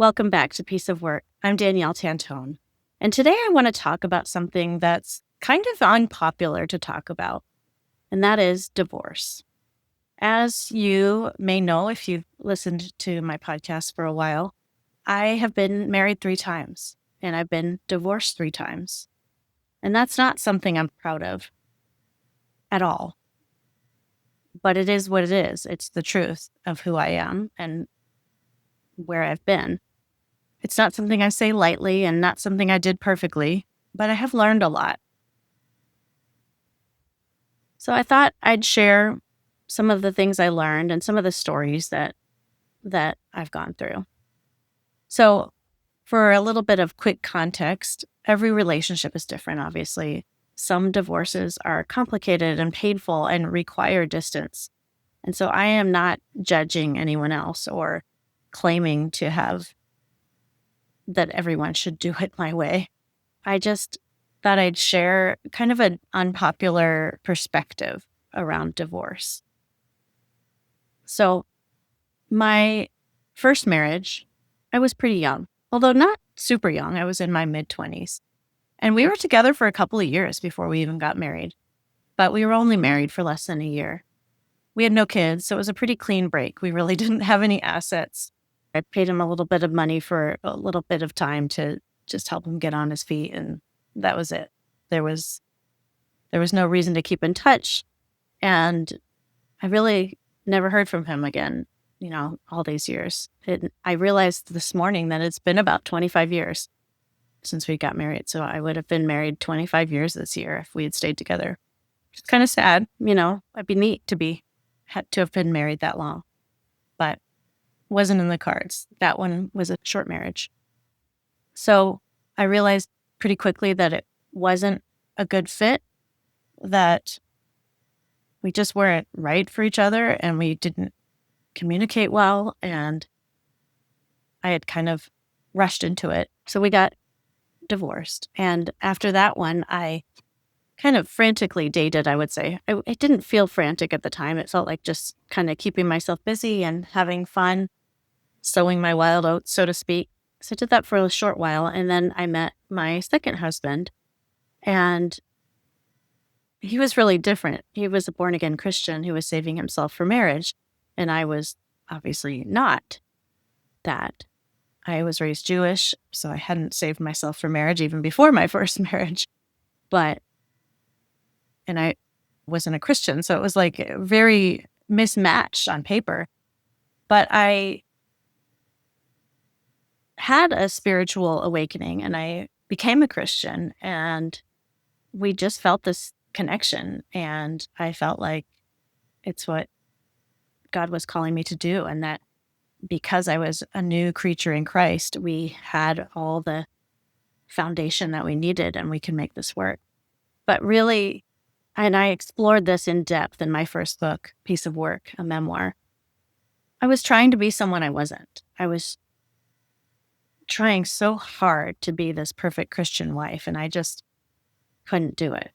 Welcome back to Piece of Work. I'm Danielle Tantone, and today I want to talk about something that's kind of unpopular to talk about, and that is divorce. As you may know, if you've listened to my podcast for a while, I have been married 3 times, and I've been divorced 3 times. And that's not something I'm proud of at all, but it is what it is. It's the truth of who I am and where I've been. It's not something I say lightly and not something I did perfectly, but I have learned a lot. So I thought I'd share some of the things I learned and some of the stories that I've gone through. So for a little bit of quick context, every relationship is different, obviously. Some divorces are complicated and painful and require distance. And so I am not judging anyone else or claiming to have that everyone should do it my way. I just thought I'd share kind of an unpopular perspective around divorce. So, my first marriage, I was pretty young, although not super young. I was in my mid-20s. And we were together for a couple of years before we even got married. But we were only married for less than a year. We had no kids, so it was a pretty clean break. We really didn't have any assets. I paid him a little bit of money for a little bit of time to just help him get on his feet, and that was it. There was no reason to keep in touch, and I really never heard from him again, all these years. I realized this morning that it's been about 25 years since we got married, so I would have been married 25 years this year if we had stayed together. It's kind of sad, it'd be neat to have been married that long, but wasn't in the cards. That one was a short marriage. So I realized pretty quickly that it wasn't a good fit, that we just weren't right for each other and we didn't communicate well, and I had kind of rushed into it. So we got divorced. And after that one, I kind of frantically dated, I would say. It didn't feel frantic at the time. It felt like just kind of keeping myself busy and having fun, sowing my wild oats, so to speak. So I did that for a short while, and then I met my second husband, and he was really different. He was a born-again Christian who was saving himself for marriage, and I was obviously not that. I was raised Jewish, so I hadn't saved myself for marriage even before my first marriage, and I wasn't a Christian, so it was like very mismatched on paper. But I had a spiritual awakening and I became a Christian, and we just felt this connection, and I felt like it's what God was calling me to do, and that because I was a new creature in Christ, we had all the foundation that we needed and we can make this work. But really, and I explored this in depth in my first book, Piece of Work, a memoir, I was trying to be someone I wasn't. I was trying so hard to be this perfect Christian wife, and I just couldn't do it.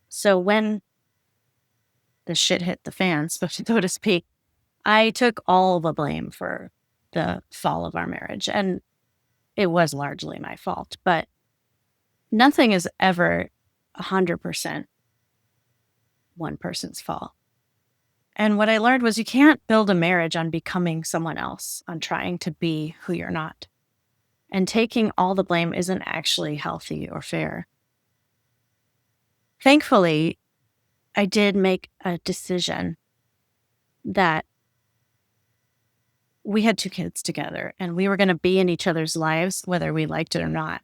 So when the shit hit the fan, so to speak, I took all the blame for the fall of our marriage, and it was largely my fault, but nothing is ever 100% one person's fault. And what I learned was you can't build a marriage on becoming someone else, on trying to be who you're not. And taking all the blame isn't actually healthy or fair. Thankfully, I did make a decision that we had 2 kids together and we were going to be in each other's lives, whether we liked it or not,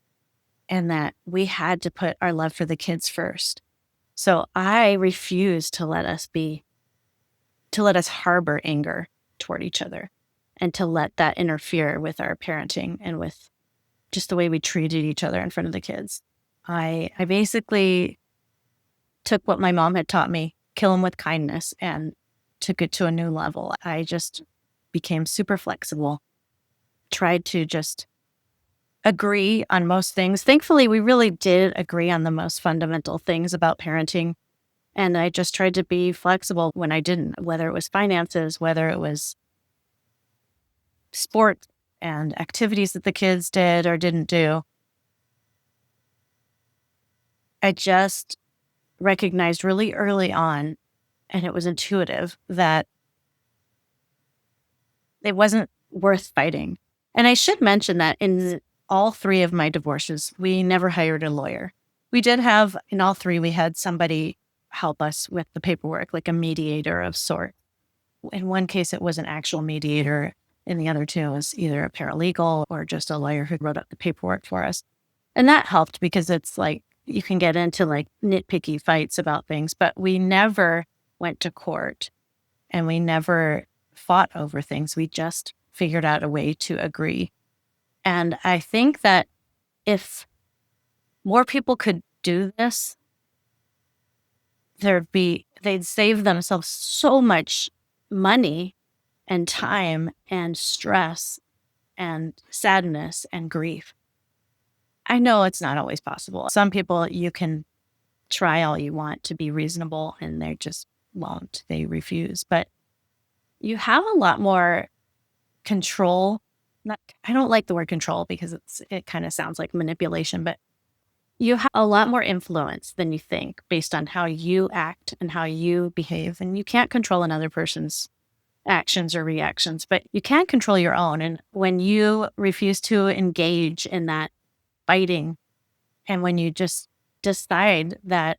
and that we had to put our love for the kids first. So I refused to let us harbor anger toward each other and to let that interfere with our parenting and with just the way we treated each other in front of the kids. I basically took what my mom had taught me, kill them with kindness, and took it to a new level. I just became super flexible, tried to just agree on most things. Thankfully, we really did agree on the most fundamental things about parenting. And I just tried to be flexible when I didn't, whether it was finances, whether it was sport, and activities that the kids did or didn't do. I just recognized really early on, and it was intuitive, that it wasn't worth fighting. And I should mention that in all three of my divorces, we never hired a lawyer. We did have, in all three, we had somebody help us with the paperwork, like a mediator of sort. In one case, it was an actual mediator. In the other two, it was either a paralegal or just a lawyer who wrote up the paperwork for us. And that helped because it's like you can get into like nitpicky fights about things, but we never went to court and we never fought over things. We just figured out a way to agree. And I think that if more people could do this, they'd save themselves so much money and time and stress and sadness and grief. I know it's not always possible. Some people, you can try all you want to be reasonable and they just won't. They refuse. But you have a lot more control. I don't like the word control because it kind of sounds like manipulation, but you have a lot more influence than you think based on how you act and how you behave. And you can't control another person's actions or reactions, but you can control your own. And when you refuse to engage in that fighting, and when you just decide that,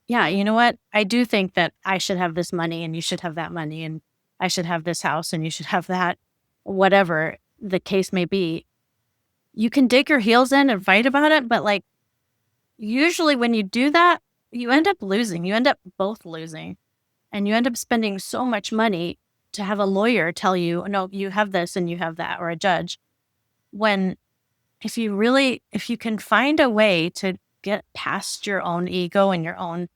yeah, you know what? I do think that I should have this money and you should have that money, and I should have this house and you should have that, whatever the case may be. You can dig your heels in and fight about it, but like usually when you do that, you end up losing. You end up both losing, and you end up spending so much money to have a lawyer tell you, no, you have this and you have that, or a judge. When if you can find a way to get past your own ego and your own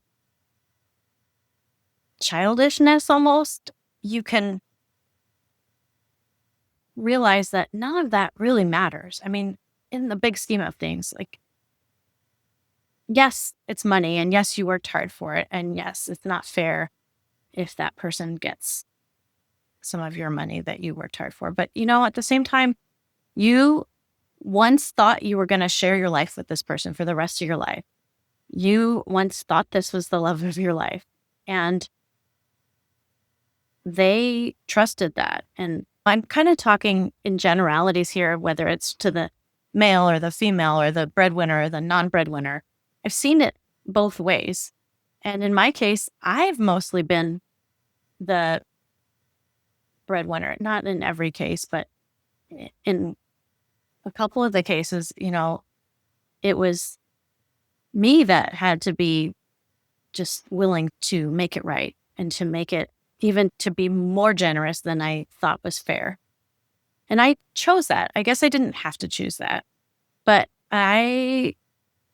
childishness almost, you can realize that none of that really matters. I mean, in the big scheme of things, like, yes, it's money, and yes, you worked hard for it, and yes, it's not fair if that person gets some of your money that you worked hard for. But, at the same time, you once thought you were going to share your life with this person for the rest of your life. You once thought this was the love of your life, and they trusted that. And I'm kind of talking in generalities here, whether it's to the male or the female or the breadwinner or the non-breadwinner. I've seen it both ways. And in my case, I've mostly been the breadwinner, not in every case, but in a couple of the cases, it was me that had to be just willing to make it right and to make it even to be more generous than I thought was fair. And I chose that. I guess I didn't have to choose that, but I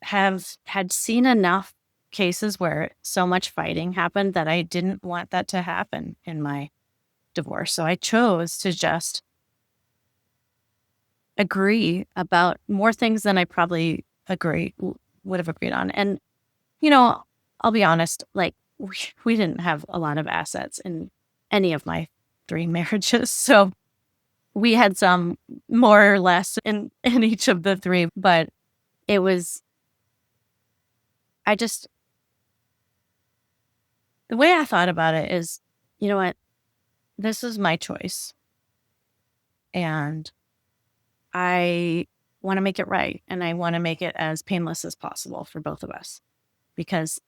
have had seen enough cases where so much fighting happened that I didn't want that to happen in my divorce. So I chose to just agree about more things than I probably would have agreed on. And, I'll be honest, like we didn't have a lot of assets in any of my 3 marriages. So we had some more or less in each of the 3, but it was, the way I thought about it is, you know what, this is my choice. And I want to make it right. And I want to make it as painless as possible for both of us. Because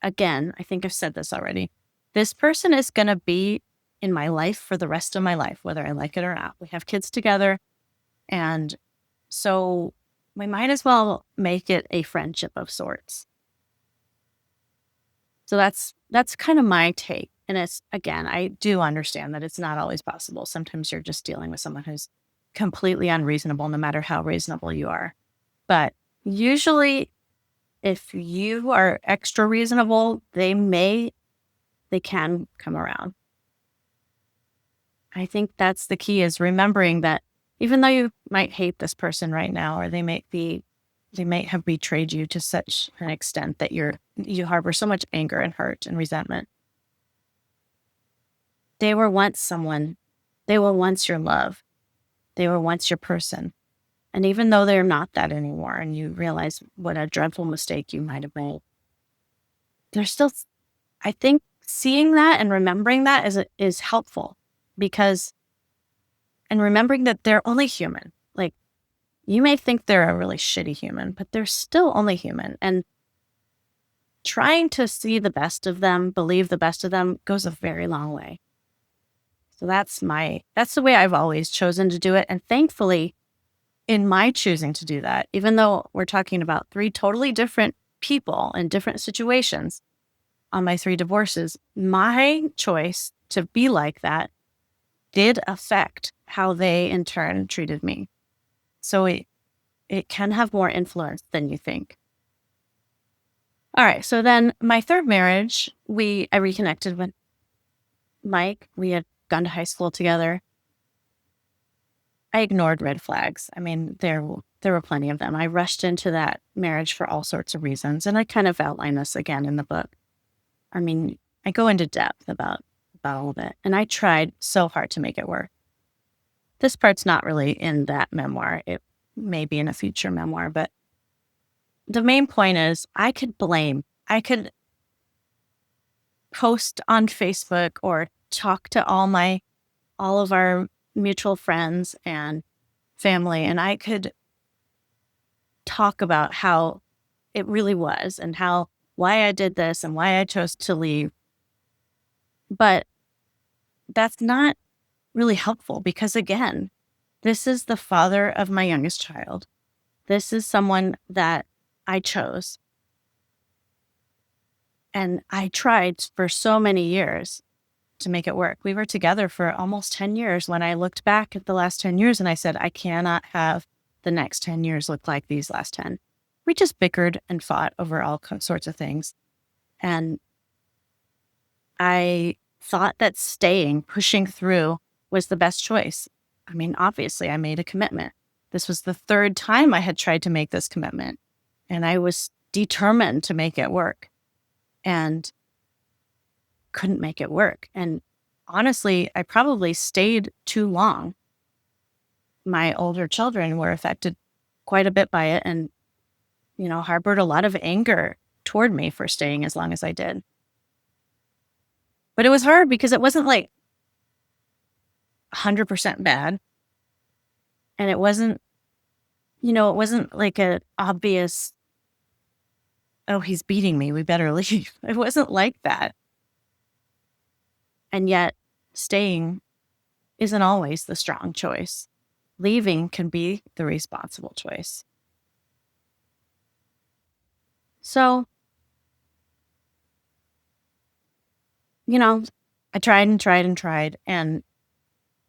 again, I think I've said this already. This person is going to be in my life for the rest of my life, whether I like it or not. We have kids together. And so we might as well make it a friendship of sorts. So that's kind of my take. And it's, again, I do understand that it's not always possible. Sometimes you're just dealing with someone who's completely unreasonable, no matter how reasonable you are. But usually, if you are extra reasonable, they can come around. I think that's the key, is remembering that even though you might hate this person right now, or they might have betrayed you to such an extent that you harbor so much anger and hurt and resentment. They were once your love. They were once your person. And even though they're not that anymore, and you realize what a dreadful mistake you might have made, they're still, I think seeing that and remembering that is helpful because, and remembering that they're only human. Like, you may think they're a really shitty human, but they're still only human. And trying to see the best of them, believe the best of them goes a very long way. So that's the way I've always chosen to do it. And thankfully, in my choosing to do that, even though we're talking about 3 totally different people in different situations on my 3 divorces, my choice to be like that did affect how they in turn treated me. So it can have more influence than you think. All right. So then my 3rd marriage, I reconnected with Mike. We had gone to high school together. I ignored red flags. I mean, there were plenty of them. I rushed into that marriage for all sorts of reasons. And I kind of outline this again in the book. I mean, I go into depth about all of it. And I tried so hard to make it work. This part's not really in that memoir. It may be in a future memoir, but the main point is I could post on Facebook or talk to all of our mutual friends and family, and I could talk about how it really was and why I did this and why I chose to leave. But that's not really helpful because, again, this is the father of my youngest child. This is someone that I chose. And I tried for so many years to make it work. We were together for almost 10 years when I looked back at the last 10 years and I said, I cannot have the next 10 years look like these last 10. We just bickered and fought over all sorts of things. And I thought that pushing through was the best choice. I mean, obviously, I made a commitment. This was the 3rd time I had tried to make this commitment, and I was determined to make it work and couldn't make it work. And honestly, I probably stayed too long. My older children were affected quite a bit by it and, harbored a lot of anger toward me for staying as long as I did. But it was hard because it wasn't like 100% bad. And it wasn't like an obvious, oh, he's beating me, we better leave. It wasn't like that. And yet, staying isn't always the strong choice. Leaving can be the responsible choice. So, I tried and tried and tried. And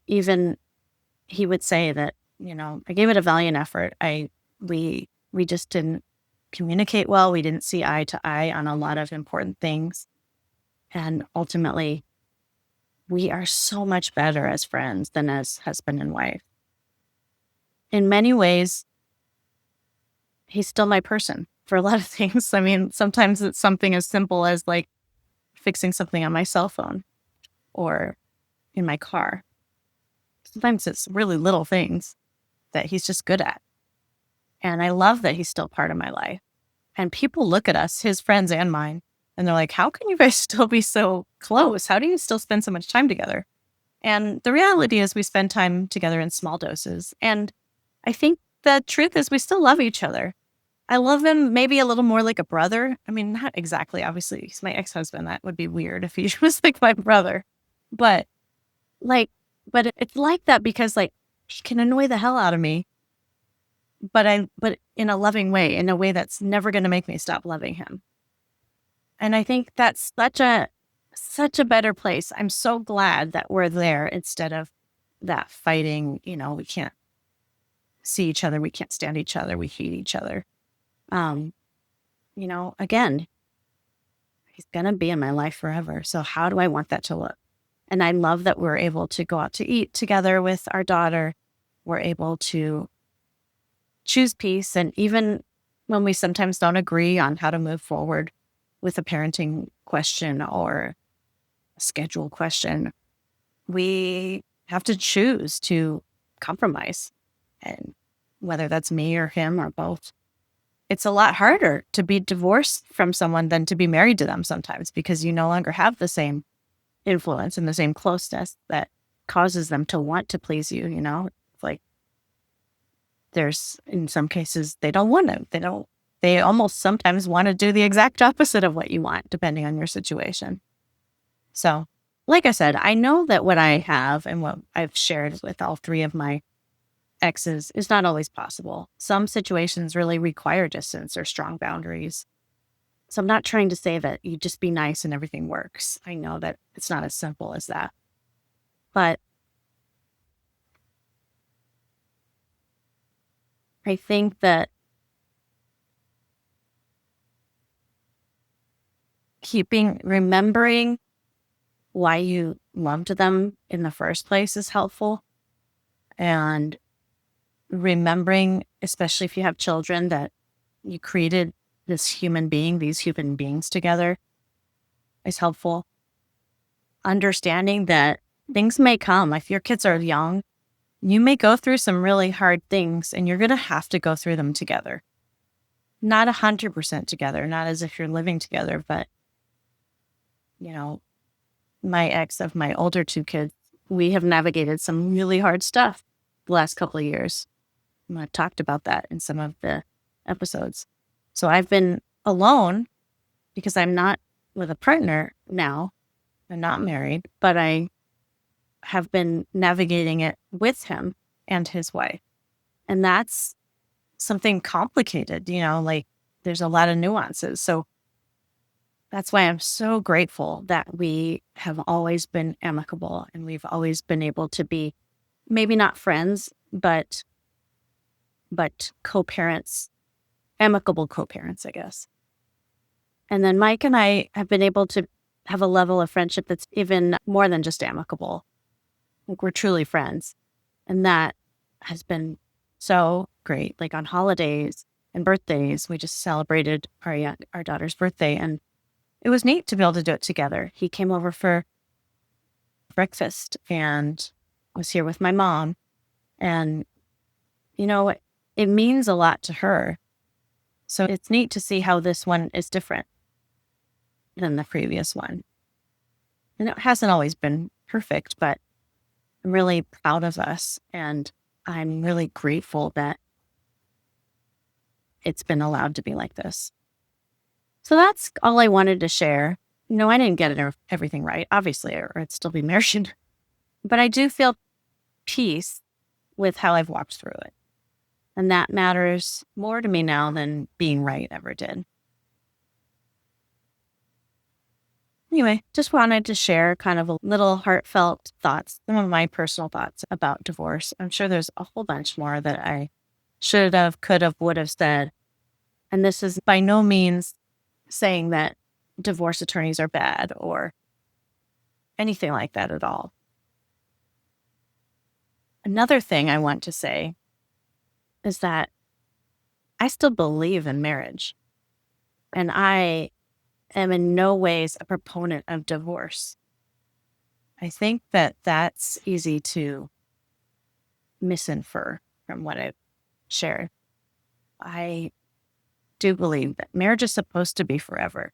even he would say that, I gave it a valiant effort. We just didn't communicate well. We didn't see eye to eye on a lot of important things. And ultimately, we are so much better as friends than as husband and wife. In many ways, he's still my person for a lot of things. I mean, sometimes it's something as simple as like fixing something on my cell phone or in my car. Sometimes it's really little things that he's just good at. And I love that he's still part of my life. And people look at us, his friends and mine, and they're like, how can you guys still be so close? How do you still spend so much time together? And the reality is we spend time together in small doses. And I think the truth is we still love each other. I love him maybe a little more like a brother. I mean, not exactly, obviously. He's my ex-husband. That would be weird if he was like my brother. But it's like that because like he can annoy the hell out of me. But in a loving way, in a way that's never going to make me stop loving him. And I think that's such a better place. I'm so glad that we're there instead of that fighting, we can't see each other. We can't stand each other. We hate each other. Again, he's going to be in my life forever. So how do I want that to look? And I love that we're able to go out to eat together with our daughter. We're able to choose peace. And even when we sometimes don't agree on how to move forward with a parenting question or a schedule question, we have to choose to compromise. And whether that's me or him or both, it's a lot harder to be divorced from someone than to be married to them sometimes, because you no longer have the same influence and the same closeness that causes them to want to please you. It's like there's, in some cases, they don't want to. They almost sometimes want to do the exact opposite of what you want, depending on your situation. So, like I said, I know that what I have and what I've shared with all three of my exes is not always possible. Some situations really require distance or strong boundaries. So I'm not trying to say that you just be nice and everything works. I know that it's not as simple as that. But I think that remembering why you loved them in the first place is helpful. And remembering, especially if you have children, that you created these human beings together is helpful. Understanding that things may come. If your kids are young, you may go through some really hard things, and you're going to have to go through them together. Not 100% together, not as if you're living together, but, my ex of my older two kids, we have navigated some really hard stuff the last couple of years. I've talked about that in some of the episodes. So I've been alone because I'm not with a partner now. I'm not married, but I have been navigating it with him and his wife. And that's something complicated, like there's a lot of nuances. So that's why I'm so grateful that we have always been amicable, and we've always been able to be maybe not friends, but co-parents, amicable co-parents, I guess. And then Mike and I have been able to have a level of friendship that's even more than just amicable. Like, we're truly friends. And that has been so great. Like, on holidays and birthdays, we just celebrated our daughter's birthday, and it was neat to be able to do it together. He came over for breakfast and was here with my mom. And, it means a lot to her. So it's neat to see how this one is different than the previous one. And it hasn't always been perfect, but I'm really proud of us. And I'm really grateful that it's been allowed to be like this. So that's all I wanted to share. I didn't get everything right, obviously, or I'd still be married. But I do feel peace with how I've walked through it. And that matters more to me now than being right ever did. Anyway, just wanted to share kind of a little heartfelt thoughts, some of my personal thoughts about divorce. I'm sure there's a whole bunch more that I should have, could have, would have said. And this is by no means saying that divorce attorneys are bad or anything like that at all. Another thing I want to say is that I still believe in marriage, and I am in no ways a proponent of divorce. I think that that's easy to misinfer from what I've shared. I do believe that marriage is supposed to be forever.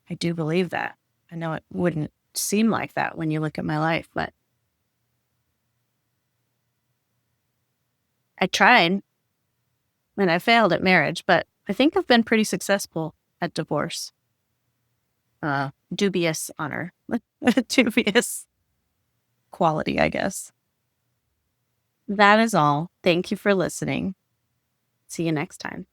I do believe that. I know it wouldn't seem like that when you look at my life, but I tried and I failed at marriage, but I think I've been pretty successful at divorce. Dubious honor, dubious quality, I guess. That is all. Thank you for listening. See you next time.